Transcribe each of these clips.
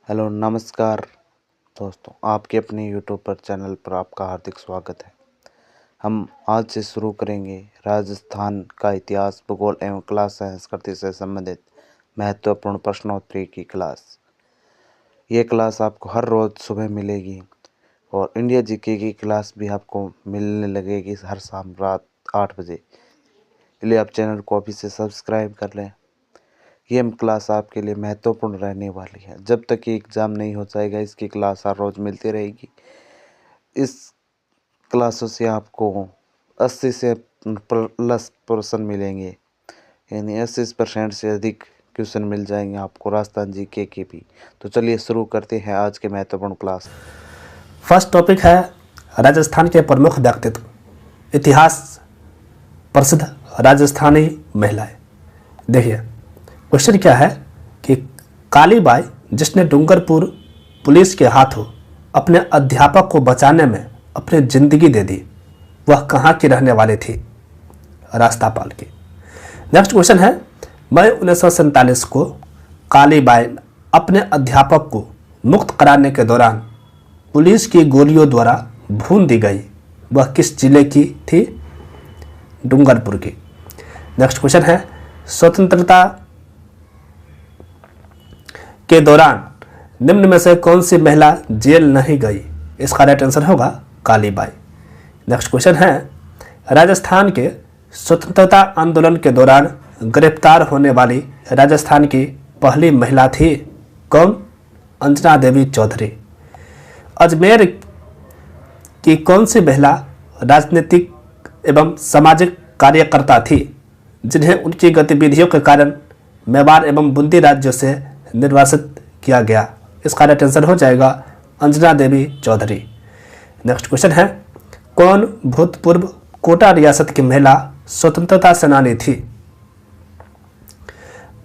Hello नमस्कार दोस्तों, आपके अपने यूट्यूब पर चैनल पर आपका हार्दिक स्वागत है। हम आज से शुरू करेंगे राजस्थान का इतिहास, भूगोल एवं कला संस्कृति से संबंधित महत्वपूर्ण प्रश्नोत्तरी की क्लास। ये क्लास आपको हर रोज़ सुबह मिलेगी और इंडिया जीके की क्लास भी आपको मिलने लगेगी हर शाम रात 8 बजे। इसलिए आप चैनल को अभी से सब्सक्राइब कर लें। ये क्लास आपके लिए महत्वपूर्ण रहने वाली है। जब तक कि एग्ज़ाम नहीं हो जाएगा, इसकी क्लास हर रोज़ मिलती रहेगी। इस क्लासों से आपको 80 से प्लस प्रश्न मिलेंगे, यानी 80% से अधिक क्वेश्चन मिल जाएंगे आपको राजस्थान जीके के भी। तो चलिए शुरू करते हैं आज के महत्वपूर्ण क्लास। फर्स्ट टॉपिक है राजस्थान के प्रमुख व्यक्तित्व, इतिहास, प्रसिद्ध राजस्थानी महिलाएं। देखिए क्वेश्चन क्या है कि कालीबाई, जिसने डूंगरपुर पुलिस के हाथों अपने अध्यापक को बचाने में अपनी जिंदगी दे दी, वह कहाँ की रहने वाली थी? रास्तापाल की। नेक्स्ट क्वेश्चन है, मई 1947 को कालीबाई अपने अध्यापक को मुक्त कराने के दौरान पुलिस की गोलियों द्वारा भून दी गई, वह किस जिले की थी? डूंगरपुर की। नेक्स्ट क्वेश्चन है, स्वतंत्रता के दौरान निम्न में से कौन सी महिला जेल नहीं गई? इसका राइट आंसर होगा कालीबाई। नेक्स्ट क्वेश्चन है, राजस्थान के स्वतंत्रता आंदोलन के दौरान गिरफ्तार होने वाली राजस्थान की पहली महिला थी कौन? अंजना देवी चौधरी। अजमेर की कौन सी महिला राजनीतिक एवं सामाजिक कार्यकर्ता थी जिन्हें उनकी गतिविधियों के कारण मेवाड़ एवं बूंदी राज्यों से निर्वासित किया गया? इसका राइट आंसर हो जाएगा अंजना देवी चौधरी। नेक्स्ट क्वेश्चन है, कौन भूतपूर्व कोटा रियासत की महिला स्वतंत्रता सेनानी थी?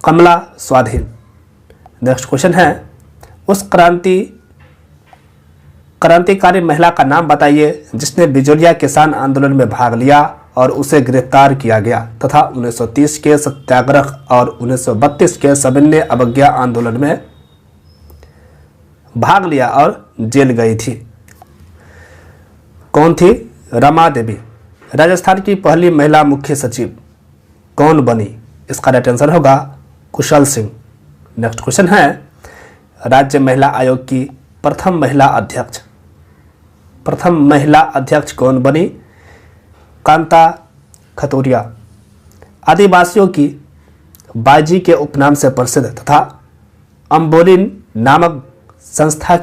कमला स्वाधीन। नेक्स्ट क्वेश्चन है, उस क्रांतिकारी महिला का नाम बताइए जिसने बिजोलिया किसान आंदोलन में भाग लिया और उसे गिरफ्तार किया गया तथा 1930 के सत्याग्रह और 1932 के सविनय अवज्ञा आंदोलन में भाग लिया और जेल गई थी। कौन थी? रमा देवी। राजस्थान की पहली महिला मुख्य सचिव कौन बनी? इसका राइट आंसर होगा कुशल सिंह। नेक्स्ट क्वेश्चन है, राज्य महिला आयोग की प्रथम महिला अध्यक्ष कौन बनी? कांता खतौरिया। आदिवासियों की बाजी के उपनाम से प्रसिद्ध तथा अम्बोली नामक संस्था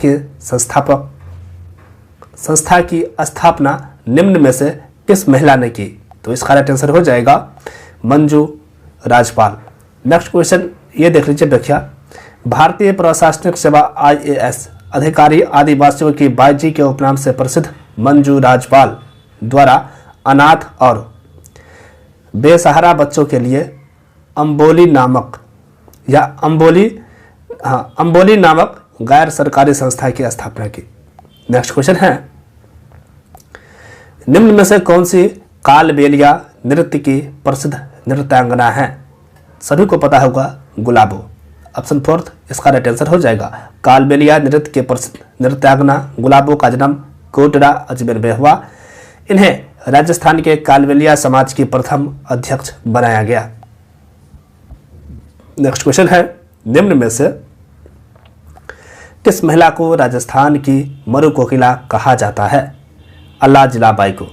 की स्थापना निम्न में से किस महिला ने की? तो इसका राइट आंसर हो जाएगा मंजू राजपाल। नेक्स्ट क्वेश्चन ये देख लीजिए व्याख्या। भारतीय प्रशासनिक सेवा IAS अधिकारी आदिवासियों की बाजी के उपनाम से प्रसिद्ध मंजू राजपाल द्वारा अनाथ और बेसहारा बच्चों के लिए अम्बोली नामक गैर सरकारी संस्था की स्थापना की। नेक्स्ट क्वेश्चन है, निम्न में से कौन सी कालबेलिया नृत्य की प्रसिद्ध नृत्यांगना है? सभी को पता होगा गुलाबो। ऑप्शन 4 इसका राइट आंसर हो जाएगा। कालबेलिया नृत्य के प्रसिद्ध नृत्यांगना गुलाबो का जन्म कोटड़ा अजमेर में हुआ। इन्हें राजस्थान के कालबेलिया समाज की प्रथम अध्यक्ष बनाया गया। नेक्स्ट क्वेश्चन है, निम्न में से किस महिला को राजस्थान की मरु कोकिला कहा जाता है? अल्लाह जिलाबाई को।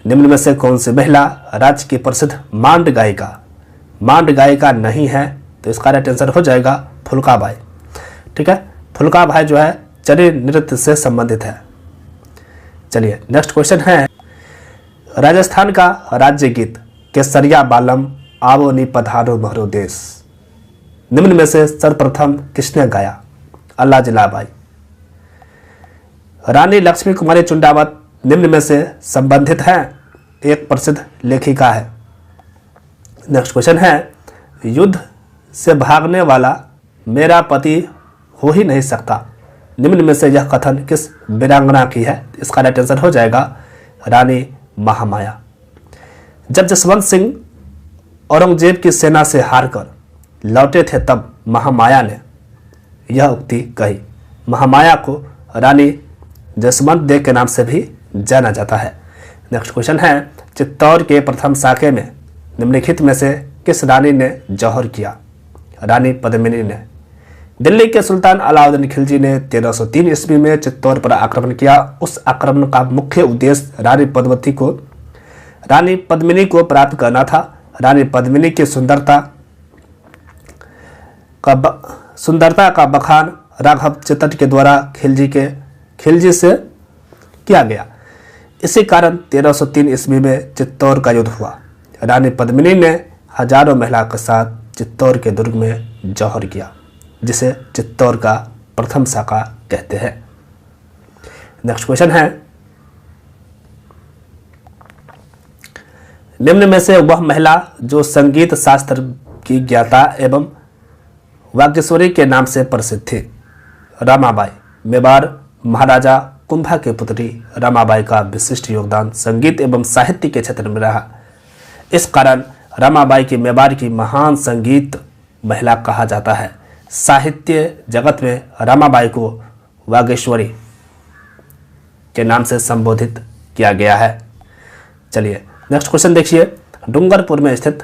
निम्न में से कौन सी महिला राज्य की प्रसिद्ध मांड गायिका नहीं है? तो इसका राइट आंसर हो जाएगा फुल्काबाई। ठीक है, फुल्काबाई जो है चरी नृत्य से संबंधित है। चलिए नेक्स्ट क्वेश्चन है, राजस्थान का राज्य गीत केसरिया बालम आवो नी पधारो महरो देश निम्न में से सर्वप्रथम किसने गाया? अल्लाह जिलाबाई। रानी लक्ष्मी कुमारी चुंडावत निम्न में से संबंधित है, एक प्रसिद्ध लेखिका है। नेक्स्ट क्वेश्चन है, युद्ध से भागने वाला मेरा पति हो ही नहीं सकता, निम्न में से यह कथन किस वीरांगना की है? इसका राइट आंसर हो जाएगा रानी महामाया। जब जसवंत सिंह औरंगजेब की सेना से हारकर लौटे थे तब महामाया ने यह उक्ति कही। महामाया को रानी जसवंत देव के नाम से भी जाना जाता है। नेक्स्ट क्वेश्चन है, चित्तौड़ के प्रथम साके में निम्नलिखित में से किस रानी ने जौहर किया? रानी पद्मिनी ने। दिल्ली के सुल्तान अलाउद्दीन खिलजी ने 1303 ईस्वी में चित्तौड़ पर आक्रमण किया। उस आक्रमण का मुख्य उद्देश्य रानी पद्मिनी को प्राप्त करना था। रानी पद्मिनी की सुंदरता का बखान राघव चित्तट के द्वारा खिलजी से किया गया। इसी कारण 1303 ईस्वी में चित्तौड़ का युद्ध हुआ। रानी पद्मिनी ने हजारों महिला के साथ चित्तौड़ के दुर्ग में जौहर किया, जिसे चित्तौड़ का प्रथम साका कहते हैं। नेक्स्ट क्वेश्चन है, निम्न में से वह महिला जो संगीत शास्त्र की ज्ञाता एवं वागीश्वरी के नाम से प्रसिद्ध थी? रमाबाई। मेवाड़ महाराजा कुंभा की पुत्री रमाबाई का विशिष्ट योगदान संगीत एवं साहित्य के क्षेत्र में रहा। इस कारण रमाबाई की मेवाड़ की महान संगीत महिला कहा जाता है। साहित्य जगत में रमाबाई को वागीश्वरी के नाम से संबोधित किया गया है। चलिए नेक्स्ट क्वेश्चन देखिए, डूंगरपुर में स्थित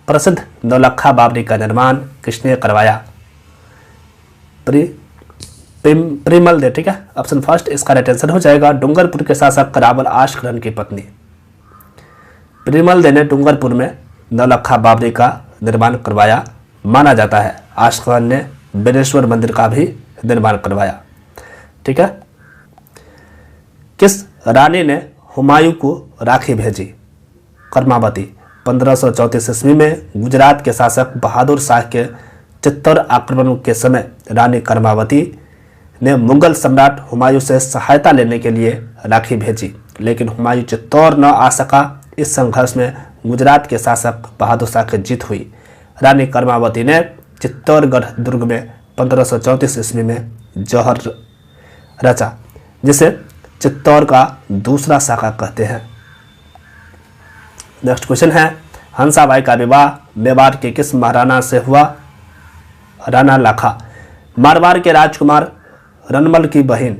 प्रसिद्ध नौलखा बावड़ी का निर्माण किसने करवाया? परिमल दे। ठीक है, ऑप्शन फर्स्ट इसका राइट आंसर हो जाएगा डूंगरपुर के शासक करावल आशकरण की पत्नी परिमल दे ने डूंगरपुर में नौलखा बावड़ी का निर्माण करवाया माना जाता है। आशकरण ने बेनेश्वर मंदिर का भी निर्माण करवाया। ठीक है, किस रानी ने हुमायूं को राखी भेजी? कर्मावती। 1534 ईस्वी में गुजरात के शासक बहादुर शाह के चित्तौड़ आक्रमण के समय रानी कर्मावती ने मुगल सम्राट हुमायूं से सहायता लेने के लिए राखी भेजी, लेकिन हुमायूं चित्तौड़ न आ सका। इस संघर्ष में गुजरात के शासक बहादुर शाह की जीत हुई। रानी कर्मावती ने चित्तौड़गढ़ दुर्ग में 1534 ईस्वी में जौहर रचा, जिसे चित्तौड़ का दूसरा शाखा कहते हैं। नेक्स्ट क्वेश्चन है, हंसाबाई का विवाह मेवाड़ के किस महाराणा से हुआ? राणा लाखा। मारवाड़ के राजकुमार रनमल की बहन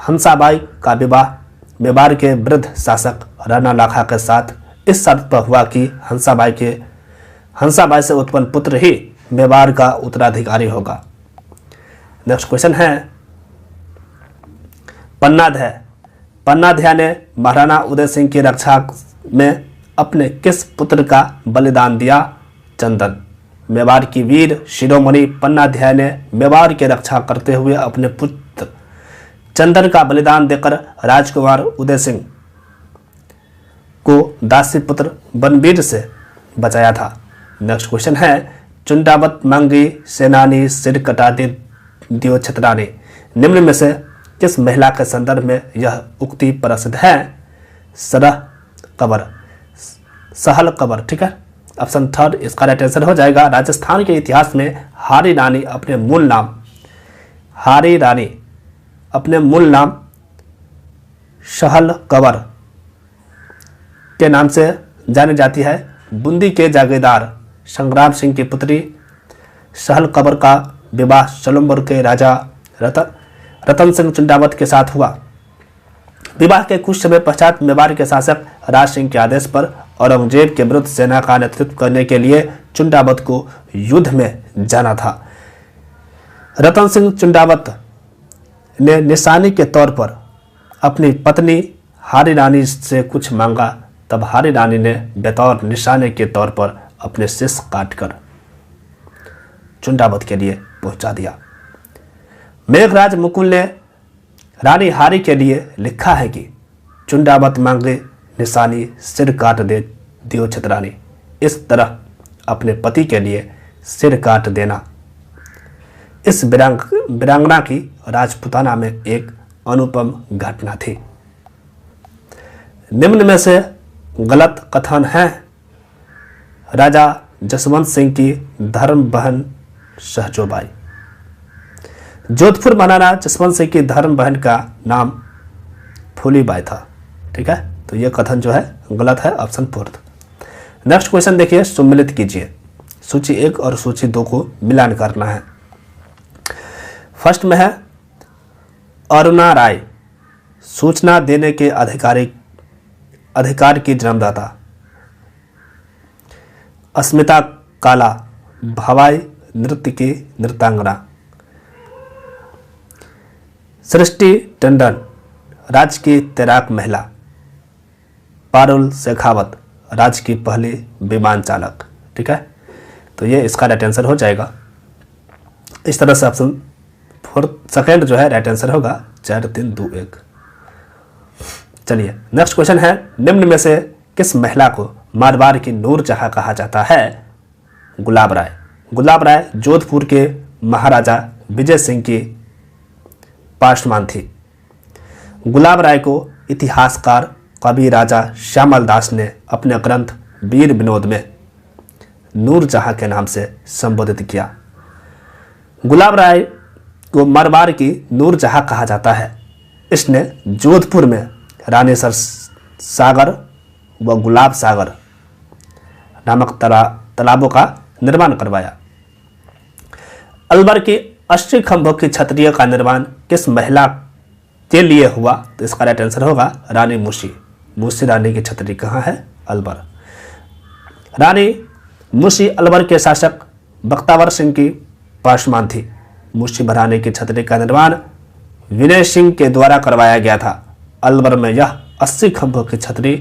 हंसाबाई का विवाह मेवाड़ के वृद्ध शासक राणा लाखा के साथ इस शर्त पर हुआ कि हंसाबाई से उत्पन्न पुत्र ही मेवाड़ का उत्तराधिकारी होगा। नेक्स्ट क्वेश्चन है, पन्नाध्याय ने महाराणा उदय सिंह की रक्षा में अपने किस पुत्र का बलिदान दिया? चंदन। मेवाड़ की वीर शिरोमणि पन्नाध्याय ने मेवाड़ की रक्षा करते हुए अपने पुत्र चंदन का बलिदान देकर राजकुमार उदय सिंह को दासी पुत्र बनवीर से बचाया था। नेक्स्ट क्वेश्चन है, चुंडावत मांगी सेनानी सिर कटा दियो छतरानी। निम्न में से किस महिला के संदर्भ में यह उक्ति प्रसिद्ध है? सहल कबर। ठीक है, ऑप्शन थर्ड इसका राइट आंसर हो जाएगा। राजस्थान के इतिहास में हारी रानी अपने मूल नाम सहल कबर के नाम से जानी जाती है। बूंदी के जागीरदार संग्राम सिंह की पुत्री सहल कबर का विवाह सलूमपुर के राजा रतन सिंह चुंडावत के साथ हुआ। विवाह के कुछ समय पश्चात मेवाड़ के शासक राज सिंह के आदेश पर औरंगजेब के विरुद्ध सेना का नेतृत्व करने के लिए चुंडावत को युद्ध में जाना था। रतन सिंह चुंडावत ने निशानी के तौर पर अपनी पत्नी हारी रानी से कुछ मांगा, तब हारी रानी ने बतौर निशाने के तौर पर अपने शीश काटकर चुंडावत के लिए पहुंचा दिया। मेघराज मुकुल ने रानी हारी के लिए लिखा है कि चुंडावत मांगे निशानी सिर काट दे दियो छतरानी। इस तरह अपने पति के लिए सिर काट देना इस वीरांगना की राजपुताना में एक अनुपम घटना थी। निम्न में से गलत कथन है। राजा जसवंत सिंह की धर्म बहन सहजोबाई। जोधपुर महाराणा जसवंत सिंह की धर्म बहन का नाम फूलीबाई था। ठीक है, तो यह कथन जो है गलत है, ऑप्शन फोर्थ। नेक्स्ट क्वेश्चन देखिए, सम्मिलित कीजिए। सूची 1 और सूची 2 को मिलान करना है। फर्स्ट में है अरुणा राय, सूचना देने के अधिकार की जन्मदाता। अस्मिता काला, भवाई नृत्य की नृत्यांगना। सृष्टि टंडन, राज्य की तैराक महिला। पारुल शेखावत, राज्य की पहली विमान चालक। ठीक है, तो ये इसका राइट आंसर हो जाएगा। इस तरह से ऑप्शन 4 सेकेंड जो है राइट आंसर होगा 4 3 2 1। चलिए नेक्स्ट क्वेश्चन है, निम्न में से किस महिला को मारवाड़ की नूरजहां कहा जाता है? गुलाब राय। गुलाब राय जोधपुर के महाराजा विजय सिंह की पार्षमान थी। गुलाब राय को इतिहासकार कवि राजा श्यामल दास ने अपने ग्रंथ वीर विनोद में नूरजहां के नाम से संबोधित किया। गुलाब राय को मारवाड़ की नूरजहां कहा जाता है। इसने जोधपुर में रानीसर सागर व गुलाब सागर नामक तालाबों का निर्माण करवाया। अलवर की 80 खंभों की छतरियों का निर्माण किस महिला के लिए हुआ? तो इसका राइट आंसर होगा रानी मुशी। मुशी रानी की छतरी कहाँ है? अलवर। रानी मुशी अलवर के शासक बख्तावर सिंह की पार्षमान थी। मुशी भराने की छतरी का निर्माण विनय सिंह के द्वारा करवाया गया था। अलवर में यह 80 खंभों की छतरी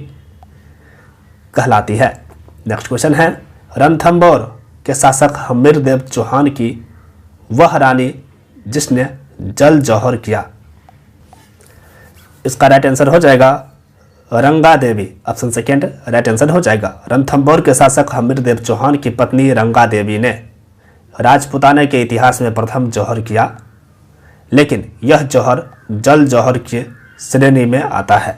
कहलाती है। नेक्स्ट क्वेश्चन है, रणथंभौर के शासक हमीरदेव चौहान की वह रानी जिसने जल जौहर किया। इसका राइट आंसर हो जाएगा रंगा देवी। ऑप्शन सेकेंड राइट आंसर हो जाएगा। रणथंभौर के शासक हमीरदेव चौहान की पत्नी रंगा देवी ने राजपूताना के इतिहास में प्रथम जौहर किया, लेकिन यह जौहर जल जौहर की श्रेणी में आता है।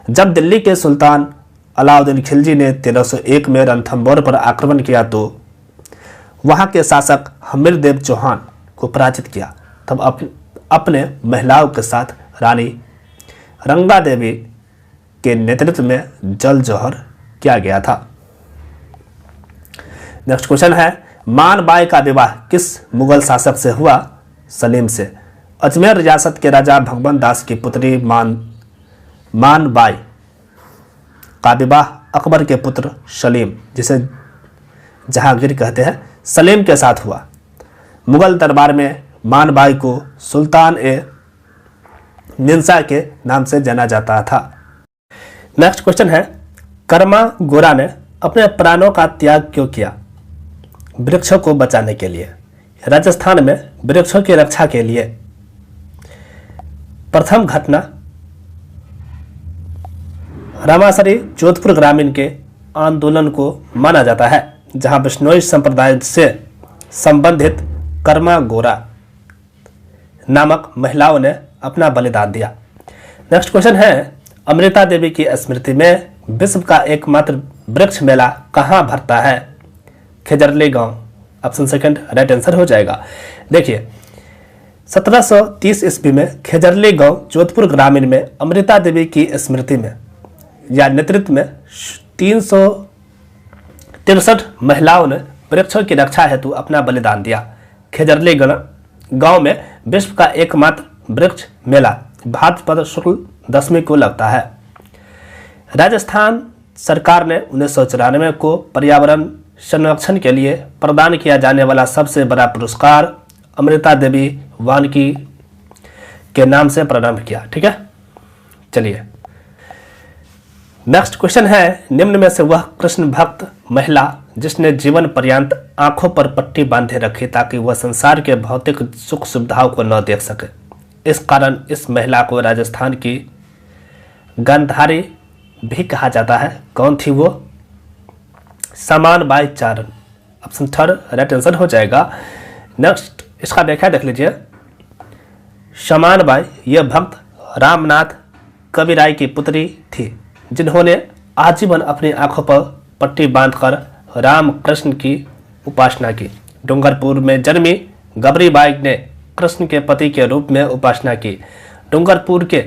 जब दिल्ली के सुल्तान अलाउद्दीन खिलजी ने 1301 में रणथंभौर पर आक्रमण किया तो वहां के शासक हमीरदेव चौहान को पराजित किया। तब अपने महिलाओं के साथ रानी रंगा देवी के नेतृत्व में जल जौहर किया गया था। नेक्स्ट क्वेश्चन है, मान बाई का विवाह किस मुगल शासक से हुआ? सलीम से। अजमेर रियासत के राजा भगवंत दास की पुत्री मान बाई का विवाह अकबर के पुत्र सलीम, जिसे जहांगीर कहते हैं, सलीम के साथ हुआ। मुगल दरबार में मान बाई को सुल्तान ए निंसा के नाम से जाना जाता था। नेक्स्ट क्वेश्चन है, कर्मा गोरा ने अपने प्राणों का त्याग क्यों किया? वृक्षों को बचाने के लिए। राजस्थान में वृक्षों की रक्षा के लिए प्रथम घटना रामासरी जोधपुर ग्रामीण के आंदोलन को माना जाता है, जहां बिश्नोई संप्रदाय से संबंधित कर्मा गोरा नामक महिलाओं ने अपना बलिदान दिया। नेक्स्ट क्वेश्चन है, अमृता देवी की स्मृति में विश्व का एकमात्र वृक्ष मेला कहां भरता है? खेजरली गांव। ऑप्शन सेकंड राइट आंसर हो जाएगा। देखिए 1730 ईस्वी में खेजरली गांव जोधपुर ग्रामीण में अमृता देवी की स्मृति में या नेतृत्व में 363 महिलाओं ने वृक्षों की रक्षा हेतु अपना बलिदान दिया। खेजरली गांव में विश्व का एकमात्र वृक्ष मेला भाद्रपद शुक्ल दशमी को लगता है। राजस्थान सरकार ने 1994 को पर्यावरण संरक्षण के लिए प्रदान किया जाने वाला सबसे बड़ा पुरस्कार अमृता देवी वानकी के नाम से प्रारंभ किया। ठीक है, चलिए नेक्स्ट क्वेश्चन है, निम्न में से वह कृष्ण भक्त महिला जिसने जीवन पर्यंत आंखों पर पट्टी बांधे रखी ताकि वह संसार के भौतिक सुख सुविधाओं को न देख सके। इस कारण इस महिला को राजस्थान की गांधारी भी कहा जाता है। कौन थी वो? समान by Charan. Option third right answer हो जाएगा। नेक्स्ट इसका व्याख्या देख लीजिए। समान बाई यह भक्त रामनाथ कविराय की पुत्री थी, जिन्होंने आजीवन अपनी आंखों पर पट्टी बांधकर राम कृष्ण की उपासना की। डूंगरपुर में जन्मी गबरीबाई ने कृष्ण के पति के रूप में उपासना की। डूंगरपुर के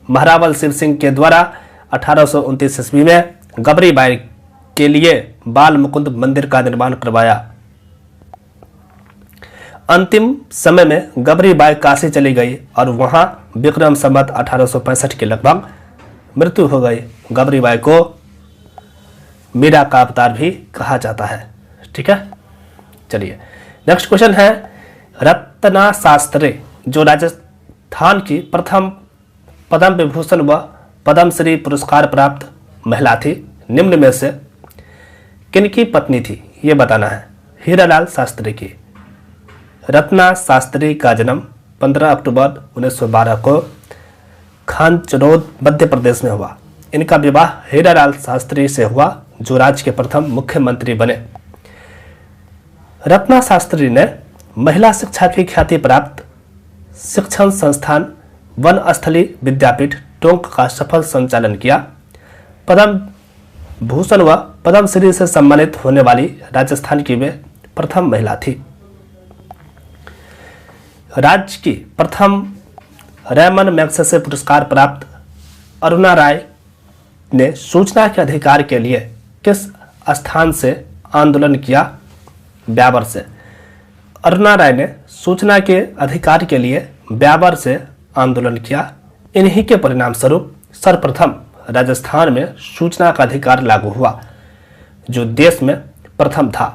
महारावल शिव सिंह के द्वारा 1829 ईस्वी में गबरीबाई के लिए बाल मुकुंद मंदिर का निर्माण करवाया अंतिम समय में गबरी बाई काशी चली गई और वहां विक्रम संवत 1865 के लगभग मृत्यु हो गई। गबरी बाई को मीरा का अवतार भी कहा जाता है। ठीक है, चलिए नेक्स्ट क्वेश्चन है, रत्ना शास्त्री जो राजस्थान की प्रथम पद्म विभूषण व पद्मश्री पुरस्कार प्राप्त महिला थी, निम्न में से किनकी पत्नी थी, ये बताना है। हीरालाल शास्त्री की। रत्ना शास्त्री का जन्म 15 अक्टूबर 1912 को खानचरौद मध्य प्रदेश में हुआ। इनका विवाह हीरालाल शास्त्री से हुआ जो राज्य के प्रथम मुख्यमंत्री बने। रत्ना शास्त्री ने महिला शिक्षा की ख्याति प्राप्त शिक्षण संस्थान वनस्थली विद्यापीठ टोंक का सफल संचालन किया। पद्म भूषण व पद्मश्री से सम्मानित होने वाली राजस्थान की वे प्रथम महिला थी। राज्य की प्रथम रैमन मैग्सेसे पुरस्कार प्राप्त अरुणा राय ने सूचना के अधिकार के लिए किस स्थान से आंदोलन किया? ब्यावर से। अरुणा राय ने सूचना के अधिकार के लिए ब्यावर से आंदोलन किया। इन्हीं के परिणाम स्वरूप सर्वप्रथम राजस्थान में सूचना का अधिकार लागू हुआ जो देश में प्रथम था।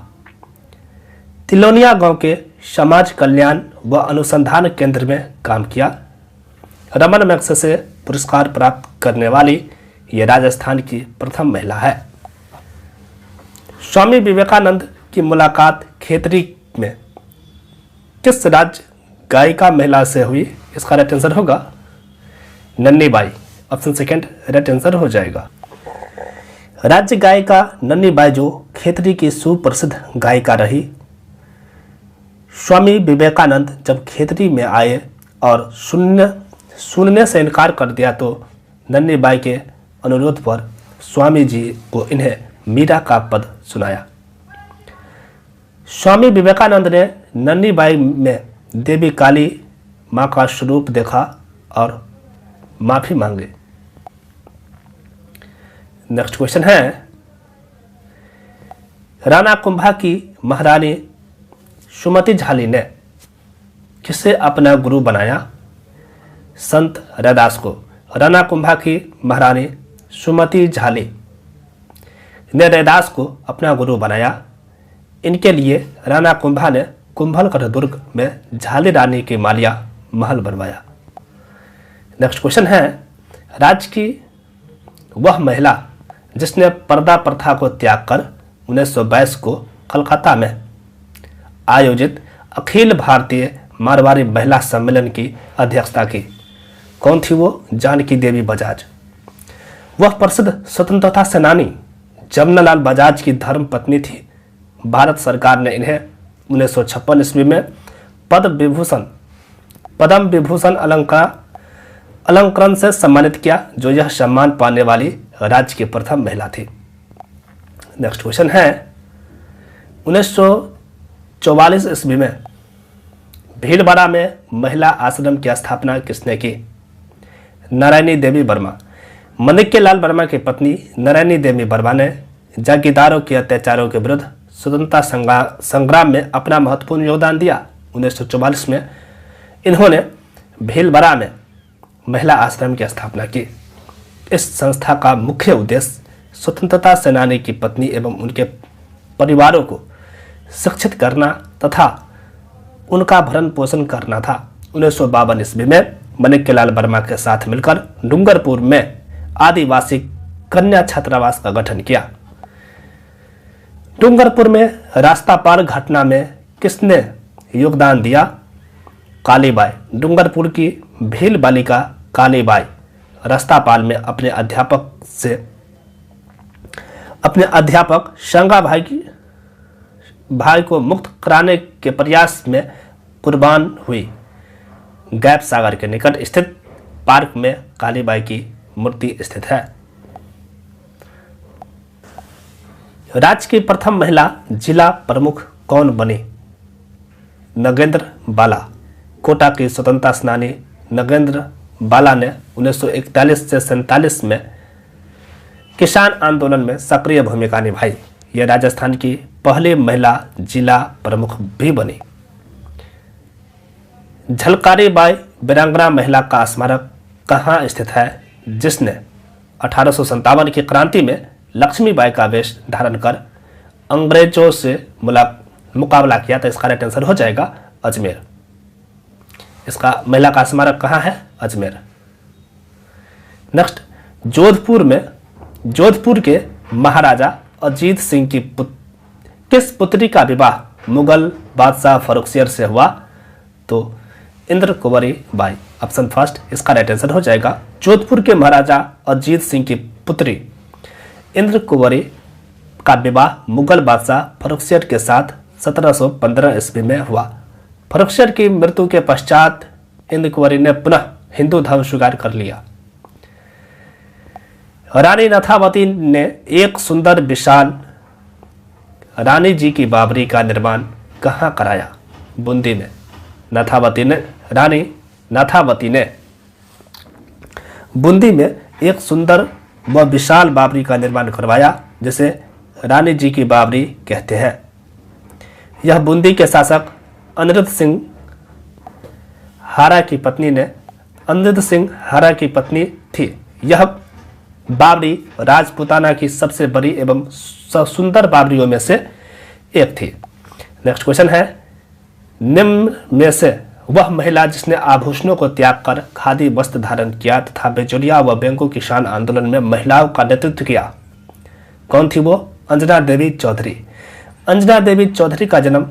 तिलोनिया गांव के समाज कल्याण व अनुसंधान केंद्र में काम किया। रमन मैग्सेसे पुरस्कार प्राप्त करने वाली ये राजस्थान की प्रथम महिला है। स्वामी विवेकानंद की मुलाकात खेतरी में किस राज्य गायिका महिला से हुई? इसका राइट आंसर होगा Nanni Bai. Option second right answer हो जाएगा। राज्य गायिका नन्नी बाई जो खेतरी की सुप्रसिद्ध गायिका रही। स्वामी विवेकानंद जब खेतरी में आए और सुनने से इनकार कर दिया तो नन्नी बाई के अनुरोध पर स्वामी जी को इन्हें मीरा का पद सुनाया। स्वामी विवेकानंद ने नन्नी बाई में देवी काली मां का स्वरूप देखा और माफी मांगे। नेक्स्ट क्वेश्चन है, राणा कुंभा की महारानी सुमति झाली ने किसे अपना गुरु बनाया? संत रैदास को। राणा कुंभा की महारानी सुमति झाली ने रैदास को अपना गुरु बनाया। इनके लिए राणा कुंभा ने कुंभलगढ़ दुर्ग में झाली रानी की मालिया महल बनवाया। नेक्स्ट क्वेश्चन है, राज्य की वह महिला जिसने पर्दा प्रथा को त्याग कर 1922 को कलकत्ता में आयोजित अखिल भारतीय मारवाड़ी महिला सम्मेलन की अध्यक्षता की, कौन थी वो? जानकी देवी बजाज। वह प्रसिद्ध स्वतंत्रता सेनानी जमनालाल बजाज की धर्म पत्नी थी। भारत सरकार ने इन्हें 1956 ईस्वी में पद्म विभूषण अलंकरण से सम्मानित किया जो यह सम्मान पाने वाली राज्य की प्रथम महिला थी। नेक्स्ट क्वेश्चन है, 1944 ईस्वी में भीलवाड़ा में महिला आश्रम की स्थापना किसने की? नारायणी देवी वर्मा। माणिक्य लाल वर्मा की पत्नी नारायणी देवी वर्मा ने जागीरदारों के अत्याचारों के विरुद्ध स्वतंत्रता संग्राम में अपना महत्वपूर्ण योगदान दिया। 1944 में इन्होंने भीलवाड़ा में महिला आश्रम की स्थापना की। इस संस्था का मुख्य उद्देश्य स्वतंत्रता सेनानी की पत्नी एवं उनके परिवारों को शिक्षित करना तथा उनका भरण पोषण करना था। 1952 ईस्वी में माणिक्य लाल वर्मा के साथ मिलकर डूंगरपुर में आदिवासी कन्या छात्रावास का गठन किया। डूंगरपुर में रास्ता पार घटना में किसने योगदान दिया? कालीबाई। डूंगरपुर की भील बालिका कालीबाई रास्तापाल में अपने अध्यापक शंगा भाई को मुक्त कराने के प्रयास में कुर्बान हुई। गैप सागर के निकट स्थित पार्क में कालीबाई की मूर्ति स्थित है। राज्य की प्रथम महिला जिला प्रमुख कौन बनी? नगेंद्र बाला। कोटा की स्वतंत्रता सेनानी नगेंद्र बाला ने 1941 से 47 में किसान आंदोलन में सक्रिय भूमिका निभाई। यह राजस्थान की पहली महिला जिला प्रमुख भी बनी। झलकारी बाई वीरांगना महिला का स्मारक कहाँ स्थित है, जिसने 1857 की क्रांति में लक्ष्मीबाई का वेश धारण कर अंग्रेजों से मुकाबला किया? तो इसका राइट आंसर हो जाएगा अजमेर। इसका महिला का स्मारक कहाँ है? अजमेर। नेक्स्ट, जोधपुर के महाराजा अजीत सिंह की किस पुत्री का विवाह मुगल बादशाह फर्रुखसियर से हुआ? तो इंद्र कुंवरी बाई, ऑप्शन फर्स्ट इसका राइट आंसर हो जाएगा। जोधपुर के महाराजा अजीत सिंह की पुत्री इंद्र कुंवरी का विवाह मुगल बादशाह फर्रुखसियर के साथ 1715 ईस्वी में हुआ। फर्रुखसियर की मृत्यु के पश्चात इंद्र कुंवरी ने पुनः हिंदू धर्म स्वीकार कर लिया। रानी नाथावती ने एक सुंदर विशाल रानी जी की बावरी का निर्माण कहाँ कराया? बूंदी में। रानी नाथावती ने बूंदी में एक सुंदर व विशाल बावरी का निर्माण करवाया, जिसे रानी जी की बावरी कहते हैं। यह बूंदी के शासक अनिरुद्ध सिंह हारा की पत्नी थी। यह बावरी राजपूताना की सबसे बड़ी एवं सुंदर बावरियों में से एक थी। नेक्स्ट क्वेश्चन है, निम्न में से वह महिला जिसने आभूषणों को त्याग कर खादी वस्त्र धारण किया तथा बिचौलिया व बैंकों की शान आंदोलन में महिलाओं का नेतृत्व किया, कौन थी वो? अंजना देवी चौधरी। अंजना देवी चौधरी का जन्म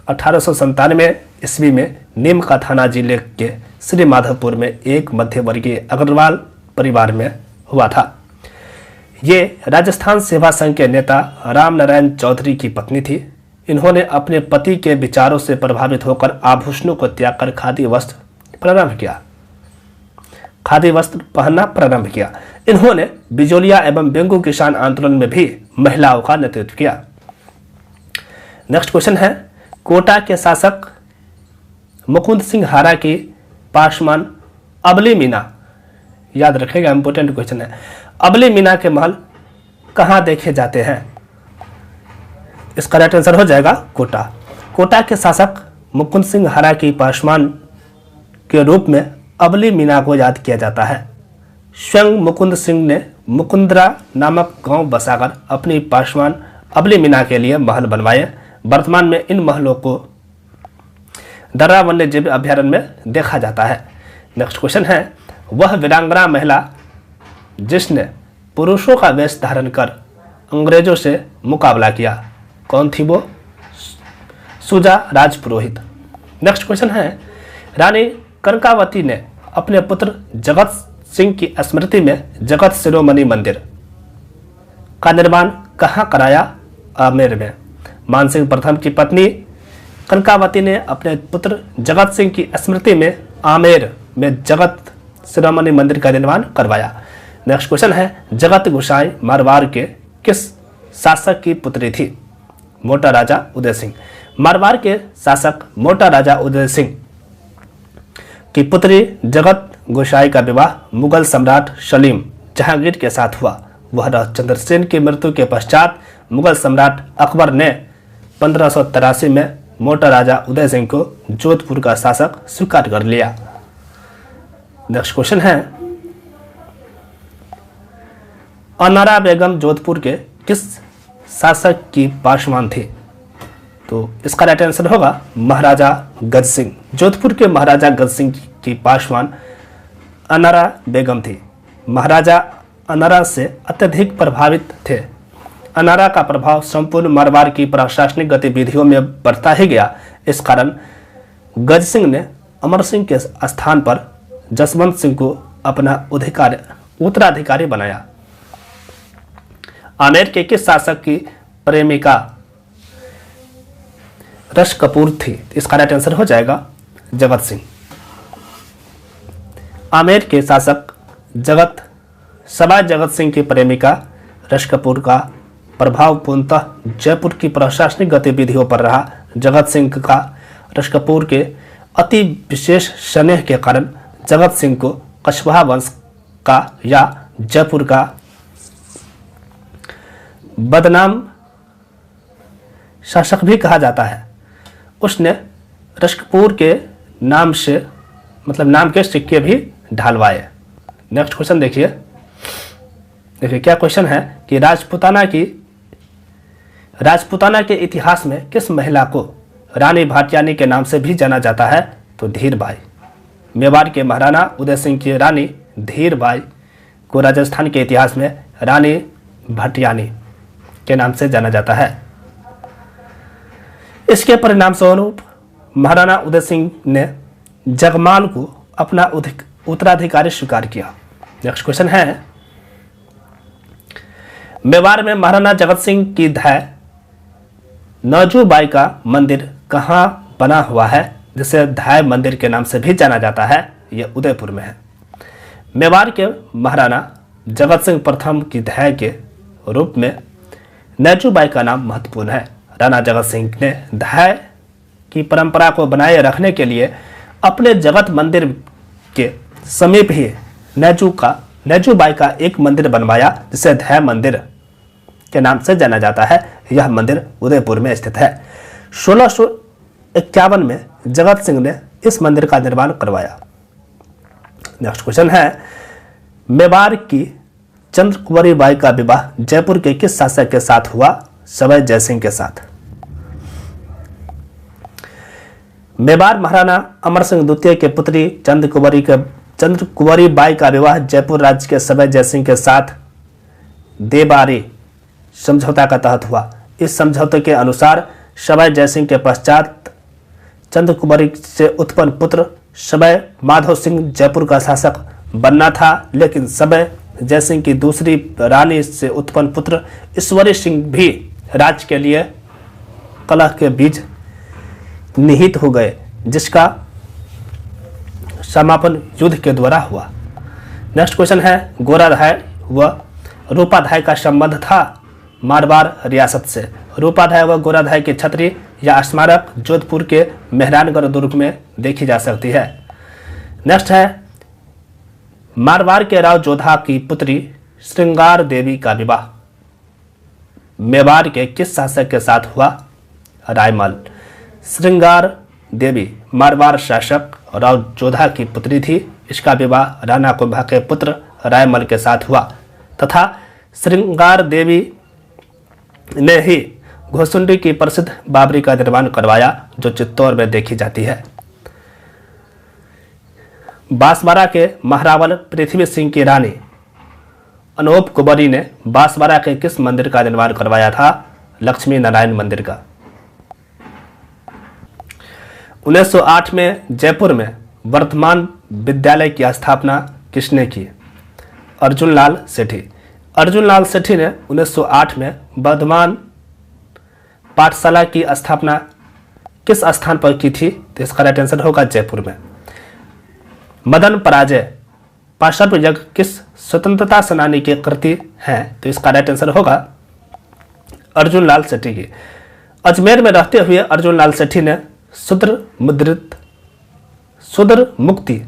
1897 ईस्वी में नीम का थाना जिले के श्री माधवपुर में एक मध्यवर्गीय अग्रवाल परिवार में हुआ था। ये राजस्थान सेवा संघ के नेता राम नारायण चौधरी की पत्नी थी। इन्होंने अपने पति के विचारों से प्रभावित होकर आभूषणों को त्याग कर खादी वस्त्र पहनना प्रारंभ किया। इन्होंने बिचौलिया एवं बैंकों किसान आंदोलन में भी महिलाओं का नेतृत्व किया। नेक्स्ट क्वेश्चन है, कोटा के शासक मुकुंद सिंह हारा की पासवान अबली मीना, याद रखेगा इंपोर्टेंट क्वेश्चन है, अबली मीना के महल कहाँ देखे जाते हैं? इसका राइट आंसर हो जाएगा कोटा। कोटा के शासक मुकुंद सिंह हारा की पासवान के रूप में अबली मीना को याद किया जाता है। स्वयं मुकुंद सिंह ने मुकुंदरा नामक गांव बसाकर अपनी पासवान अबली मीना के लिए महल बनवाए। वर्तमान में इन महलों को दर्रा वन्यजीव अभ्यारण्य में देखा जाता है। नेक्स्ट क्वेश्चन है, वह वीरांगना महिला जिसने पुरुषों का वेश धारण कर अंग्रेजों से मुकाबला किया, कौन थी वो? सुजा राजपुरोहित। नेक्स्ट क्वेश्चन है, रानी कनकावती ने अपने पुत्र जगत सिंह की स्मृति में जगत शिरोमणि मंदिर का निर्माण कहाँ कराया? आमेर में। मानसिंह प्रथम की पत्नी कनकावती ने अपने पुत्र जगत सिंह की स्मृति में आमेर में जगत शिरोमणि मंदिर का निर्माण करवाया। नेक्स्ट क्वेश्चन है, जगत गोसाई मारवाड़ के किस शासक की पुत्री थी? मोटा राजा उदय सिंह। मारवाड़ के शासक मोटा राजा उदय सिंह की पुत्री जगत गोसाई का विवाह मुगल सम्राट सलीम जहांगीर के साथ हुआ। वह चंद्रसेन की मृत्यु के पश्चात मुगल सम्राट अकबर ने 1583 में मोटा राजा उदय सिंह को जोधपुर का शासक स्वीकार कर लिया। नेक्स्ट क्वेश्चन है, अनारा बेगम जोधपुर के किस शासक की पासवान थी? तो इसका राइट आंसर होगा महाराजा गज सिंह। जोधपुर के महाराजा गज सिंह की पासवान अनारा बेगम थी। महाराजा अनारा से अत्यधिक प्रभावित थे। अनारा का प्रभाव संपूर्ण मारवाड़ की प्रशासनिक गतिविधियों में बढ़ता ही गया। इस कारण गज सिंह ने अमर सिंह के स्थान पर जसवंत सिंह को अपना उत्तराधिकारी बनाया। आमेर के किस शासक की प्रेमिका रश कपूर थी? इसका राइट आंसर हो जाएगा जगत सिंह। आमेर के शासक सवाई जगत सिंह की प्रेमिका रश कपूर का प्रभाव पूर्णतः जयपुर की प्रशासनिक गतिविधियों पर रहा। जगत सिंह का रश कपूर के अति विशेष स्नेह के कारण जगत सिंह को कछवाहा वंश का या जयपुर का बदनाम शासक भी कहा जाता है। उसने रश कपूर के नाम से मतलब नाम के सिक्के भी ढालवाए। नेक्स्ट क्वेश्चन देखिए क्या क्वेश्चन है कि राजपूताना के इतिहास में किस महिला को रानी भाटियानी के नाम से भी जाना जाता है? तो धीरबाई। मेवाड़ के महाराणा उदय सिंह की रानी धीरबाई को राजस्थान के इतिहास में रानी भाटियानी के नाम से जाना जाता है। इसके परिणाम स्वरूप महाराणा उदय सिंह ने जगमान को अपना उत्तराधिकारी स्वीकार किया। नेक्स्ट क्वेश्चन है मेवाड़ में महाराणा जगत सिंह की धाय नौजूबाई का मंदिर कहाँ बना हुआ है, जिसे धाय मंदिर के नाम से भी जाना जाता है? यह उदयपुर में है। मेवाड़ के महाराणा जगत सिंह प्रथम की धाय के रूप में नौजूबाई का नाम महत्वपूर्ण है। राणा जगत सिंह ने धाय की परंपरा को बनाए रखने के लिए अपने जगत मंदिर के समीप ही नौजूबाई का एक मंदिर बनवाया, जिसे धाय मंदिर के नाम से जाना जाता है। यह मंदिर उदयपुर में स्थित है। 1651 में जगत सिंह ने इस मंदिर का निर्माण करवाया। नेक्स्ट क्वेश्चन है मेवाड़ की चंद्र कुंवरी बाई का विवाह जयपुर के किस शासक के साथ हुआ? सवाई जयसिंह के साथ। मेवाड़ महाराणा अमर सिंह द्वितीय के पुत्री चंद्र कुंवरी बाई का विवाह जयपुर राज्य के सवाई जयसिंह के साथ देबारी समझौता का तहत हुआ। इस समझौते के अनुसार सवाई जयसिंह के पश्चात चंद्र कुंवरी से उत्पन्न पुत्र सवाई माधव सिंह जयपुर का शासक बनना था, लेकिन सवाई जयसिंह की दूसरी रानी से उत्पन्न पुत्र ईश्वरी सिंह भी राज्य के लिए कलह के बीज निहित हो गए, जिसका समापन युद्ध के द्वारा हुआ। नेक्स्ट क्वेश्चन है गोराधाय व रूपाधाय का संबंध था मारवाड़ रियासत से। रूपाधाय व गोराधाय की छतरी या स्मारक जोधपुर के मेहरानगढ़ दुर्ग में देखी जा सकती है। नेक्स्ट है मारवाड़ के राव जोधा की पुत्री श्रृंगार देवी का विवाह मेवाड़ के किस शासक के साथ हुआ? रायमल। श्रृंगार देवी मारवाड़ शासक राव जोधा की पुत्री थी। इसका विवाह राणा कुंभा के पुत्र रायमल के साथ हुआ तथा श्रृंगार देवी ने ही घोसुंडी की प्रसिद्ध बाबरी का निर्माण करवाया, जो चित्तौड़ में देखी जाती है। बांसवाड़ा के महारावल पृथ्वी सिंह की रानी अनूप कुंवरी ने बांसवाड़ा के किस मंदिर का निर्माण करवाया था? लक्ष्मी नारायण मंदिर का। 1908 में जयपुर में वर्तमान विद्यालय की स्थापना किसने की? अर्जुन लाल सेठी। अर्जुन लाल सेठी ने 1908 में वर्धमान पाठशाला की स्थापना किस स्थान पर की थी? तो इसका राइट आंसर होगा जयपुर में। मदन पराजय पाशर्प यज्ञ किस स्वतंत्रता सेनानी की कृति है? तो इसका राइट आंसर होगा अर्जुन लाल सेठी की। अजमेर में रहते हुए अर्जुन लाल सेठी ने शूद्र मुक्ति,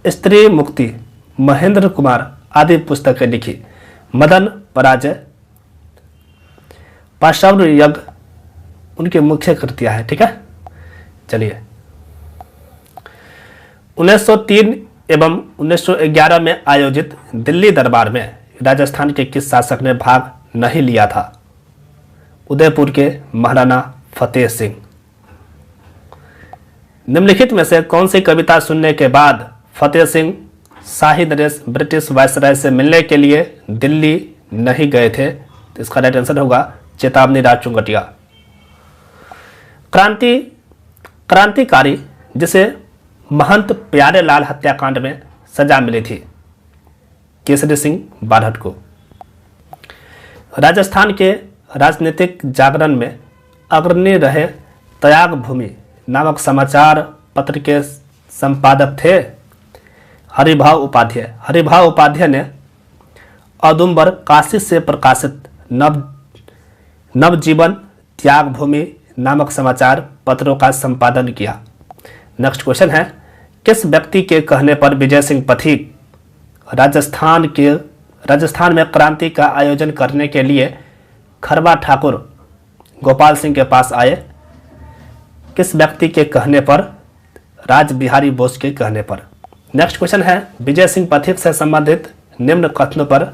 स्त्री मुक्ति, महेंद्र कुमार आदि पुस्तकें लिखी। मदन पराजय पाशर्प यज्ञ उनकी मुख्य कृतियां हैं। ठीक है, चलिए 1903 एवं 1911 में आयोजित दिल्ली दरबार में राजस्थान के किस शासक ने भाग नहीं लिया था? उदयपुर के महाराणा फतेह सिंह। निम्नलिखित में से कौन सी कविता सुनने के बाद फतेह सिंह शाही नरेश ब्रिटिश वायसराय से मिलने के लिए दिल्ली नहीं गए थे? तो इसका राइट आंसर होगा चेतावनी राज चुंगटिया। क्रांतिकारी जिसे महंत प्यारे लाल हत्याकांड में सजा मिली थी? केसरी सिंह बारहट को। राजस्थान के राजनीतिक जागरण में अग्रणी रहे त्याग भूमि नामक समाचार पत्र के संपादक थे हरिभाव उपाध्याय। हरिभाव उपाध्याय ने औदुंबर काशी से प्रकाशित नवजीवन त्याग भूमि नामक समाचार पत्रों का संपादन किया। नेक्स्ट क्वेश्चन है किस व्यक्ति के कहने पर विजय सिंह पथिक राजस्थान में क्रांति का आयोजन करने के लिए खरबा ठाकुर गोपाल सिंह के पास आए? किस व्यक्ति के कहने पर राज बिहारी बोस के कहने पर। नेक्स्ट क्वेश्चन है विजय सिंह पथिक से संबंधित निम्न कथनों पर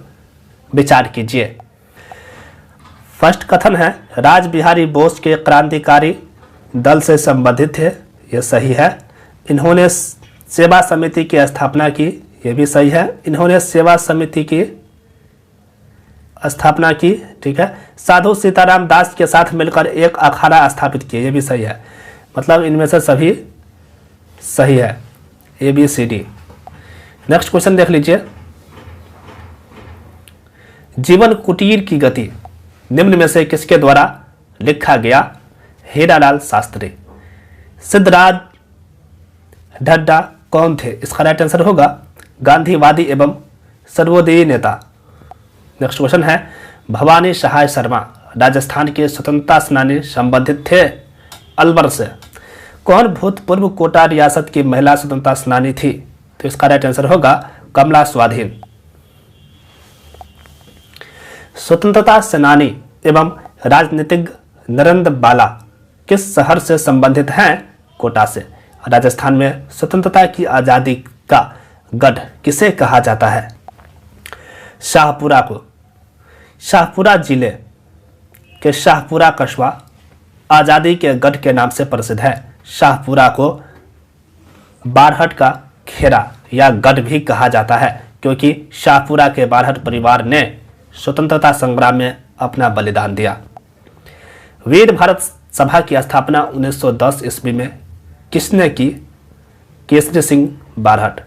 विचार कीजिए। फर्स्ट कथन है राज बिहारी बोस के क्रांतिकारी दल से संबंधित थे, यह सही है। इन्होंने सेवा समिति की स्थापना की, यह भी सही है। इन्होंने सेवा समिति की स्थापना की, ठीक है। साधु सीताराम दास के साथ मिलकर एक अखाड़ा स्थापित किया, यह भी सही है। मतलब इनमें से सभी सही है, A B C D. Next question देख लीजिए। जीवन कुटीर की गति निम्न में से किसके द्वारा लिखा गया? हीरालाल शास्त्री। सिद्धराज ढड्डा कौन थे? इसका राइट आंसर होगा गांधीवादी एवं सर्वोदयी नेता। नेक्स्ट क्वेश्चन है भवानी सहाय शर्मा राजस्थान के स्वतंत्रता सेनानी संबंधित थे अलवर से। कौन भूतपूर्व कोटा रियासत की महिला स्वतंत्रता सेनानी थी? तो इसका राइट आंसर होगा कमला स्वाधीन। स्वतंत्रता सेनानी एवं राजनीतिज्ञ नरेंद्र बाला किस शहर से संबंधित हैं? कोटा से। राजस्थान में स्वतंत्रता की आज़ादी का गढ़ किसे कहा जाता है? शाहपुरा को। शाहपुरा जिले के शाहपुरा कस्बा आज़ादी के गढ़ के नाम से प्रसिद्ध है। शाहपुरा को बारहट का खेरा या गढ़ भी कहा जाता है क्योंकि शाहपुरा के बारहट परिवार ने स्वतंत्रता संग्राम में अपना बलिदान दिया। वीर भारत सभा की स्थापना 1910 ईस्वी में किसने की? केसरी सिंह बारहट।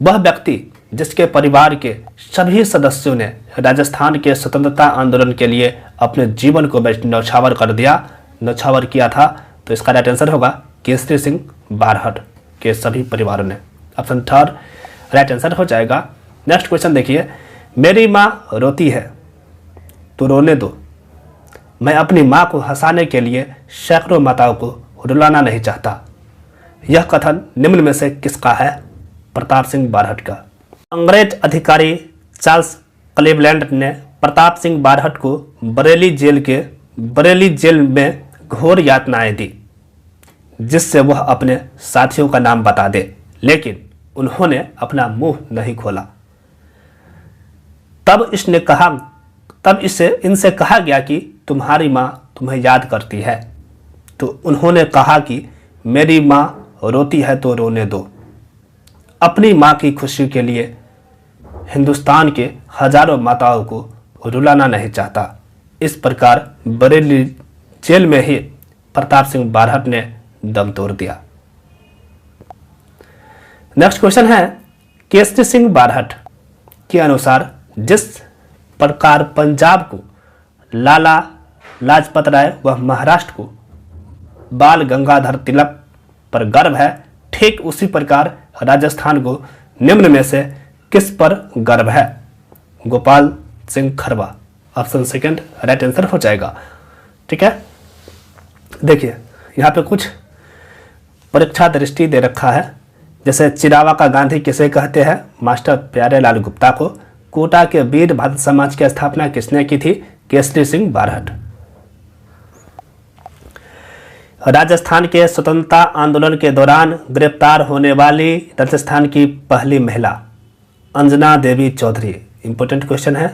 वह व्यक्ति जिसके परिवार के सभी सदस्यों ने राजस्थान के स्वतंत्रता आंदोलन के लिए अपने जीवन को न्यौछावर कर दिया, न्यौछावर किया था, तो इसका राइट आंसर होगा केसरी सिंह बारहट के सभी परिवारों ने। ऑप्शन थर्ड राइट आंसर हो जाएगा। नेक्स्ट क्वेश्चन देखिए। मेरी माँ रोती है तो रोने दो। मैं अपनी माँ को हंसाने के लिए सैकड़ों माताओं को रुलाना नहीं चाहता। यह कथन निम्न में से किसका है? प्रताप सिंह बारहट का। अंग्रेज अधिकारी चार्ल्स क्लीवलैंड ने प्रताप सिंह बारहट को बरेली जेल में घोर यातनाएं दी जिससे वह अपने साथियों का नाम बता दे, लेकिन उन्होंने अपना मुंह नहीं खोला। तब इनसे कहा गया कि तुम्हारी माँ तुम्हें याद करती है, तो उन्होंने कहा कि मेरी माँ रोती है तो रोने दो। अपनी माँ की खुशी के लिए हिंदुस्तान के हजारों माताओं को रुलाना नहीं चाहता। इस प्रकार बरेली जेल में ही प्रताप सिंह बारहट ने दम तोड़ दिया। नेक्स्ट क्वेश्चन है केसरी सिंह बारहट के अनुसार जिस प्रकार पंजाब को लाला लाजपत राय व महाराष्ट्र को बाल गंगाधर तिलक पर गर्व है, ठीक उसी प्रकार राजस्थान को निम्न में से किस पर गर्व है? Gopal Singh Kharwa. Option second right answer हो जाएगा। ठीक है, देखिए यहाँ पे कुछ परीक्षा दृष्टि दे रखा है। जैसे चिरावा का गांधी किसे कहते हैं? मास्टर प्यारेलाल गुप्ता को। कोटा के वीर भारत समाज की स्थापना किसने की थी? केसरी सिंह बारहट। राजस्थान के स्वतंत्रता आंदोलन के दौरान गिरफ्तार होने वाली राजस्थान की पहली महिला अंजना देवी चौधरी। इंपॉर्टेंट क्वेश्चन है।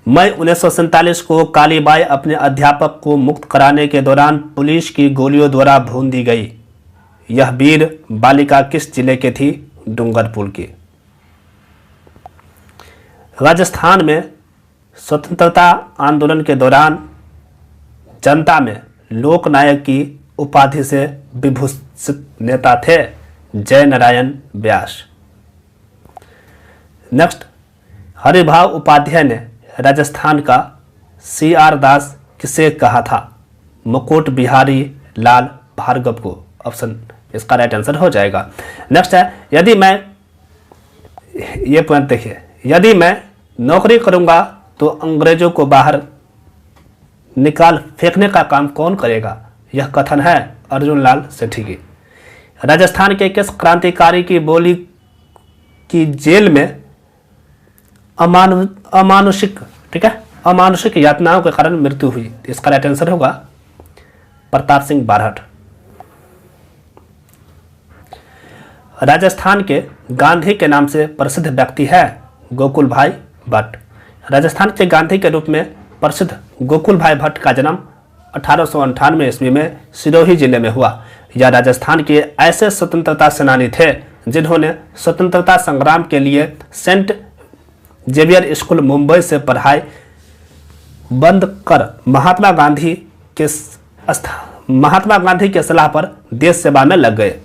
मई 1947 को कालीबाई अपने अध्यापक को मुक्त कराने के दौरान पुलिस की गोलियों द्वारा भून दी गई। यह वीर बालिका किस जिले के थी? डूंगरपुर की। राजस्थान में स्वतंत्रता आंदोलन के दौरान जनता में लोकनायक की उपाधि से विभूषित नेता थे जय नारायण व्यास। नेक्स्ट, हरिभाव उपाध्याय ने राजस्थान का CR दास किसे कहा था? मुकुट बिहारी लाल भार्गव को। ऑप्शन इसका राइट आंसर हो जाएगा। नेक्स्ट है, यदि मैं, ये पॉइंट देखिए, यदि मैं नौकरी करूंगा तो अंग्रेजों को बाहर निकाल फेंकने का काम कौन करेगा? यह कथन है अर्जुन लाल सेठी की। राजस्थान के किस क्रांतिकारी की बोली की जेल में अमानुषिक, ठीक है, अमानुषिक यातनाओं के कारण मृत्यु हुई? इसका राइट आंसर होगा प्रताप सिंह बारहट। राजस्थान के गांधी के नाम से प्रसिद्ध व्यक्ति है गोकुल भाई भट्ट। राजस्थान के गांधी के रूप में प्रसिद्ध गोकुल भाई भट्ट का जन्म 1898 ईस्वी में सिरोही जिले में हुआ। यह राजस्थान के ऐसे स्वतंत्रता सेनानी थे जिन्होंने स्वतंत्रता संग्राम के लिए सेंट जेवियर स्कूल मुंबई से पढ़ाई बंद कर महात्मा गांधी के सलाह पर देश सेवा में लग गए।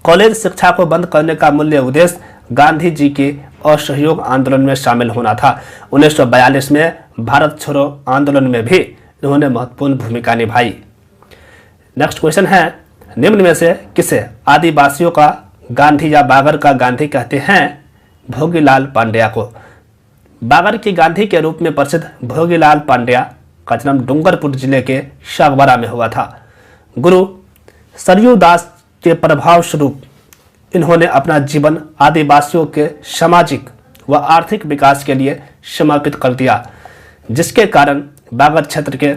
कॉलेज शिक्षा को बंद करने का मूल्य उद्देश्य गांधी जी के असहयोग आंदोलन में शामिल होना था। 1942 में भारत छोड़ो आंदोलन में भी इन्होंने महत्वपूर्ण भूमिका निभाई। नेक्स्ट क्वेश्चन है, निम्न में से किसे आदिवासियों का गांधी या बागर का गांधी कहते हैं? भोगीलाल पांड्या को। बागर की गांधी के रूप में प्रसिद्ध भोगीलाल पांड्या का जन्म डूंगरपुर जिले के शागवारा में हुआ था। गुरु सरयू दास के प्रभाव स्वरूप इन्होंने अपना जीवन आदिवासियों के सामाजिक व आर्थिक विकास के लिए समर्पित कर दिया, जिसके कारण बागर क्षेत्र के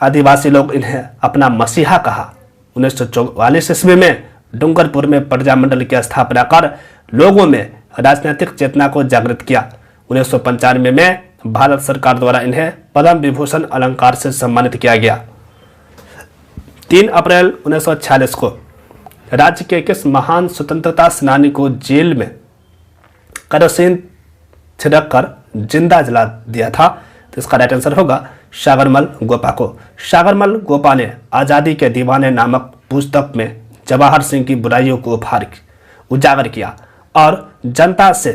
आदिवासी लोग इन्हें अपना मसीहा कहा। 1944 ईस्वी में डूंगरपुर में प्रजा मंडल की स्थापना कर लोगों में राजनीतिक चेतना को जागृत किया। 1995 में भारत सरकार द्वारा इन्हें पद्म विभूषण अलंकार से सम्मानित किया गया। 3 अप्रैल 1946 को राज्य के किस महान स्वतंत्रता सेनानी को जेल में केरोसिन छिड़क कर जिंदा जला दिया था? तो इसका राइट आंसर होगा सागरमल गोपा को। सागरमल गोपा ने आज़ादी के दीवाने नामक पुस्तक में जवाहर सिंह की बुराइयों को उजागर किया और जनता से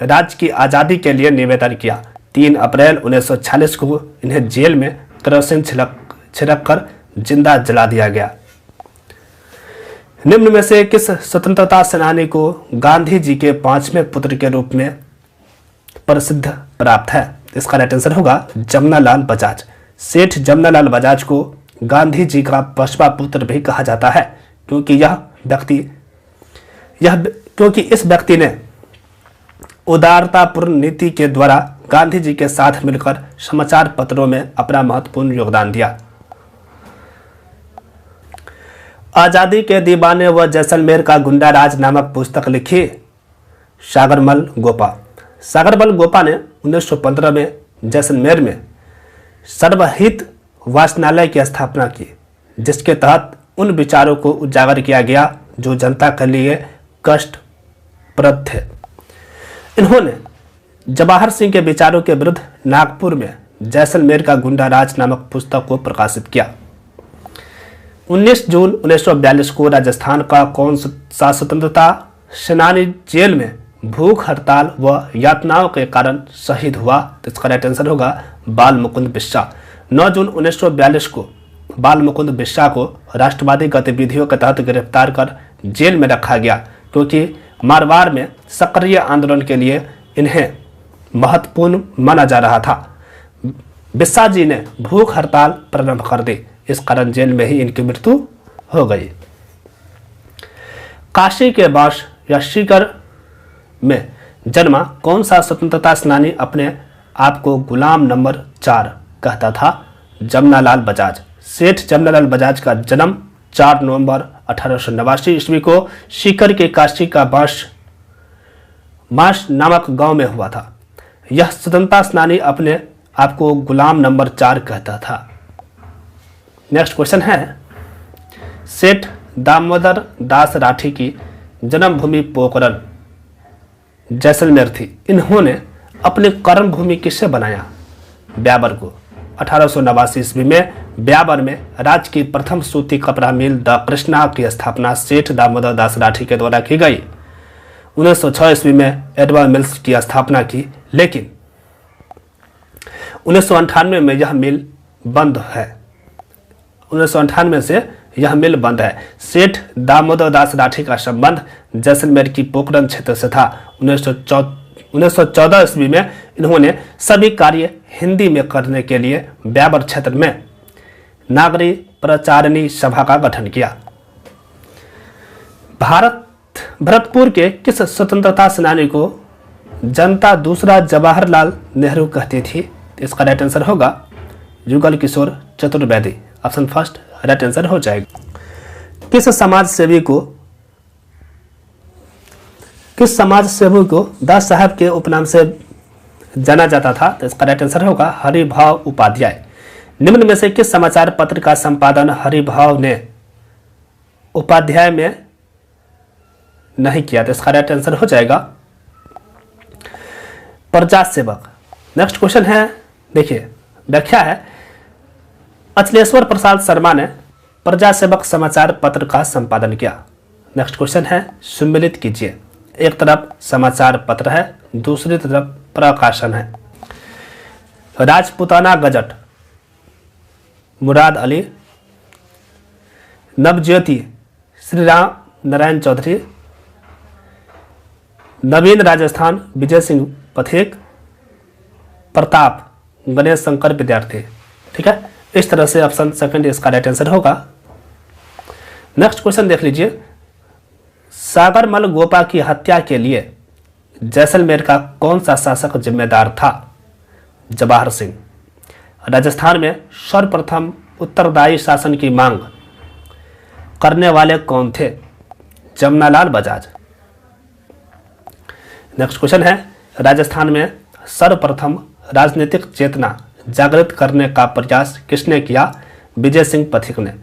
राज्य की आज़ादी के लिए निवेदन किया। 3 अप्रैल 1946 को इन्हें जेल में केरोसिन छिड़क कर जिंदा जला दिया गया। निम्न में से किस स्वतंत्रता सेनानी को गांधी जी के 5वें पुत्र के रूप में प्रसिद्ध प्राप्त है? इसका राइट आंसर होगा जमनालाल बजाज। सेठ जमनालाल बजाज को गांधी जी का 5वां पुत्र भी कहा जाता है, क्योंकि इस व्यक्ति ने उदारतापूर्ण नीति के द्वारा गांधी जी के साथ मिलकर समाचार पत्रों में अपना महत्वपूर्ण योगदान दिया। आजादी के दीवाने व जैसलमेर का गुंडा राज नामक पुस्तक लिखी सागरमल गोपा। सागरमल गोपा ने 1915 में जैसलमेर में सर्वहित वाचनालय की स्थापना की, जिसके तहत उन विचारों को उजागर किया गया जो जनता के लिए कष्टप्रद थे। इन्होंने जवाहर सिंह के विचारों के विरुद्ध नागपुर में जैसलमेर का गुंडा राज नामक पुस्तक को प्रकाशित किया। 19 जून 1942 को राजस्थान का कौन सा स्वतंत्रता सेनानी जेल में भूख हड़ताल व यातनाओं के कारण शहीद हुआ? तो इसका राइट आंसर होगा बाल मुकुंद बिस्सा। 9 जून 1942 को बाल मुकुंद बिस्सा को राष्ट्रवादी गतिविधियों के तहत गिरफ्तार कर जेल में रखा गया, क्योंकि मारवाड़ में सक्रिय आंदोलन के लिए इन्हें महत्वपूर्ण माना जा रहा था। बिस्सा जी ने भूख हड़ताल प्रारंभ कर दी, इस कारण जेल में ही इनकी मृत्यु हो गई। काशी के बास या सीकर में जन्मा कौन सा स्वतंत्रता सेनानी अपने आप को गुलाम नंबर 4 कहता था? जमनालाल बजाज। सेठ जमनालाल बजाज का जन्म 4 नवंबर 1889 ईस्वी को सीकर के काशी का मास नामक गांव में हुआ था। यह स्वतंत्रता सेनानी अपने आप को गुलाम नंबर 4 कहता था। नेक्स्ट क्वेश्चन है, सेठ दामोदर दास राठी की जन्मभूमि पोखरण जैसलमेर थी। इन्होंने अपनी कर्म भूमि किससे बनाया? ब्याबर को। 1889 ईस्वी में ब्याबर में राज्य की प्रथम सूती कपड़ा मिल द कृष्णा की स्थापना सेठ दामोदर दास राठी के द्वारा की गई। 1906 ईस्वी में एडवर्ड मिल्स की स्थापना की, लेकिन 1998 में यह मिल बंद है। 1998 से यह मिल बंद है। सेठ दामोदर दास राठी का संबंध जैसलमेर की पोखरण क्षेत्र से था। 1914 ईस्वी में इन्होंने सभी कार्य हिंदी में करने के लिए ब्याबर क्षेत्र में नागरी प्रचारिणी सभा का गठन किया। भरतपुर के किस स्वतंत्रता सेनानी को जनता दूसरा जवाहरलाल नेहरू कहती थी? इसका राइट आंसर होगा Yugal Kishore Chaturvedi. Option first right answer हो जाएगा। किस समाज सेवी को किस समाज सेवक को दास साहब के उपनाम से जाना जाता था? तो इसका राइट आंसर होगा हरिभाव उपाध्याय। निम्न में से किस समाचार पत्र का संपादन हरिभाव ने उपाध्याय में नहीं किया? तो इसका राइट आंसर हो जाएगा प्रजा सेवक। नेक्स्ट क्वेश्चन है, देखिए व्याख्या है, अचलेश्वर प्रसाद शर्मा ने प्रजा सेवक समाचार पत्र का संपादन किया। नेक्स्ट क्वेश्चन है, सम्मिलित कीजिए। एक तरफ समाचार पत्र है, दूसरी तरफ प्रकाशन है। राजपूताना गजट मुराद अली, नवज्योति श्री राम नारायण चौधरी, नवीन राजस्थान विजय सिंह पथिक, प्रताप गणेश शंकर विद्यार्थी। ठीक है, इस तरह से ऑप्शन सेकंड इसका राइट आंसर होगा। नेक्स्ट क्वेश्चन देख लीजिए, सागरमल गोपा की हत्या के लिए जैसलमेर का कौन सा शासक जिम्मेदार था? जवाहर सिंह। राजस्थान में सर्वप्रथम उत्तरदायी शासन की मांग करने वाले कौन थे? जमनालाल बजाज। नेक्स्ट क्वेश्चन है, राजस्थान में सर्वप्रथम राजनीतिक चेतना जागृत करने का प्रयास किसने किया? विजय सिंह पथिक ने।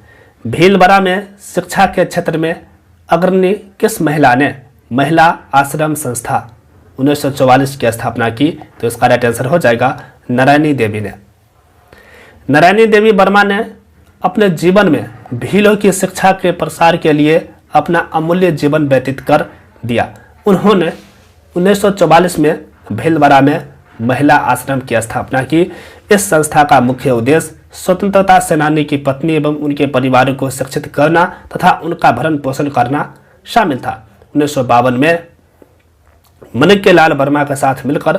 भीलवाड़ा में शिक्षा के क्षेत्र में अग्रणी किस महिला ने महिला आश्रम संस्था 1944 की स्थापना की? तो इसका राइट आंसर हो जाएगा नारायणी देवी ने। नारायणी देवी वर्मा ने अपने जीवन में भीलों की शिक्षा के प्रसार के लिए अपना अमूल्य जीवन व्यतीत कर दिया। उन्होंने 1944 में भीलवाड़ा में महिला आश्रम की स्थापना की। इस संस्था का मुख्य उद्देश्य स्वतंत्रता सेनानी की पत्नी एवं उनके परिवार को शिक्षित करना तथा उनका भरण पोषण करना शामिल था। 1952 में माणिक्यलाल वर्मा के साथ मिलकर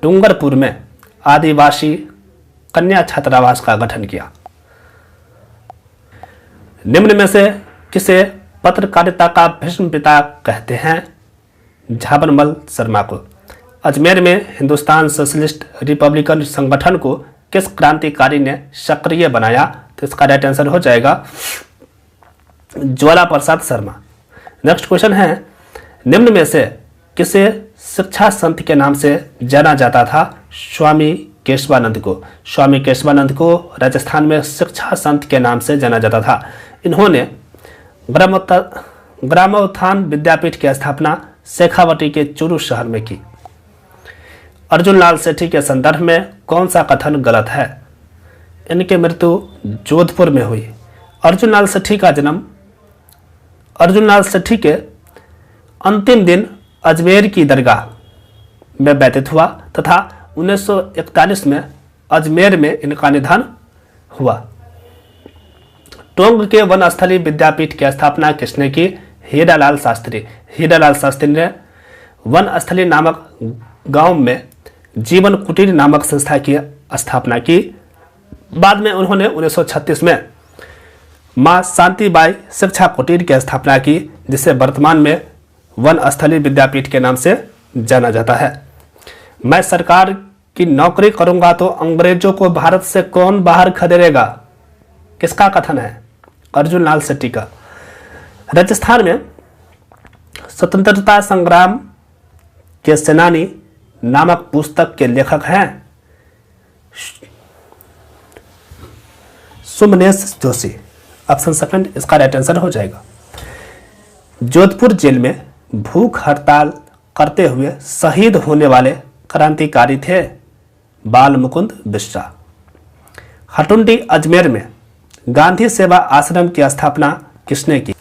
डूंगरपुर में आदिवासी कन्या छात्रावास का गठन किया। निम्न में से किसे पत्रकारिता का भीष्म पिता कहते हैं? झाबरमल शर्मा को। अजमेर में हिंदुस्तान सोशलिस्ट रिपब्लिकन संगठन को किस क्रांतिकारी ने सक्रिय बनाया? तो इसका राइट आंसर हो जाएगा ज्वाला प्रसाद शर्मा। नेक्स्ट क्वेश्चन है, निम्न में से किसे शिक्षा संत के नाम से जाना जाता था? स्वामी केशवानंद को। स्वामी केशवानंद को राजस्थान में शिक्षा संत के नाम से जाना जाता था। इन्होंने ग्रामोत्थान विद्यापीठ की स्थापना शेखावटी के चूरू शहर में की। अर्जुन लाल सेठी के संदर्भ में कौन सा कथन गलत है? इनकी मृत्यु जोधपुर में हुई। अर्जुन लाल सेठी का जन्म अर्जुन लाल सेठी के अंतिम दिन अजमेर की दरगाह में व्यतीत हुआ तथा 1941 में अजमेर में इनका निधन हुआ। टोंक के वनस्थली विद्यापीठ की स्थापना किसने की? हीरालाल शास्त्री। हीरालाल शास्त्री ने वनस्थली नामक गांव में जीवन कुटीर नामक संस्था की स्थापना की। बाद में उन्होंने 1936 में मां शांतिबाई शिक्षा कुटीर की स्थापना की, जिसे वर्तमान में वनस्थली विद्यापीठ के नाम से जाना जाता है। मैं सरकार की नौकरी करूंगा तो अंग्रेजों को भारत से कौन बाहर खदेड़ेगा? किसका कथन है? अर्जुन लाल सेठी का। राजस्थान में स्वतंत्रता संग्राम के सेनानी नामक पुस्तक के लेखक हैं सुमनेश जोशी। ऑप्शन सेकंड इसका राइट आंसर हो जाएगा। जोधपुर जेल में भूख हड़ताल करते हुए शहीद होने वाले क्रांतिकारी थे बाल मुकुंद बिश्रा। हटुंडी अजमेर में गांधी सेवा आश्रम की स्थापना किसने की?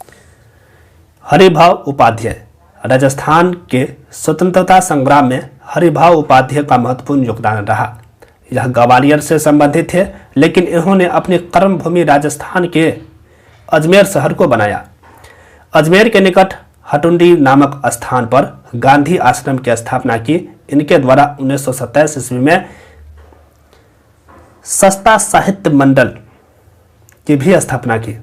हरिभाव उपाध्याय। राजस्थान के स्वतंत्रता संग्राम में हरिभाव उपाध्याय का महत्वपूर्ण योगदान रहा। यह ग्वालियर से संबंधित थे, लेकिन इन्होंने अपनी कर्मभूमि राजस्थान के अजमेर शहर को बनाया। अजमेर के निकट हटुंडी नामक स्थान पर गांधी आश्रम की स्थापना की। इनके द्वारा 1927 ईस्वी में सस्ता साहित्य मंडल की भी स्थापना की।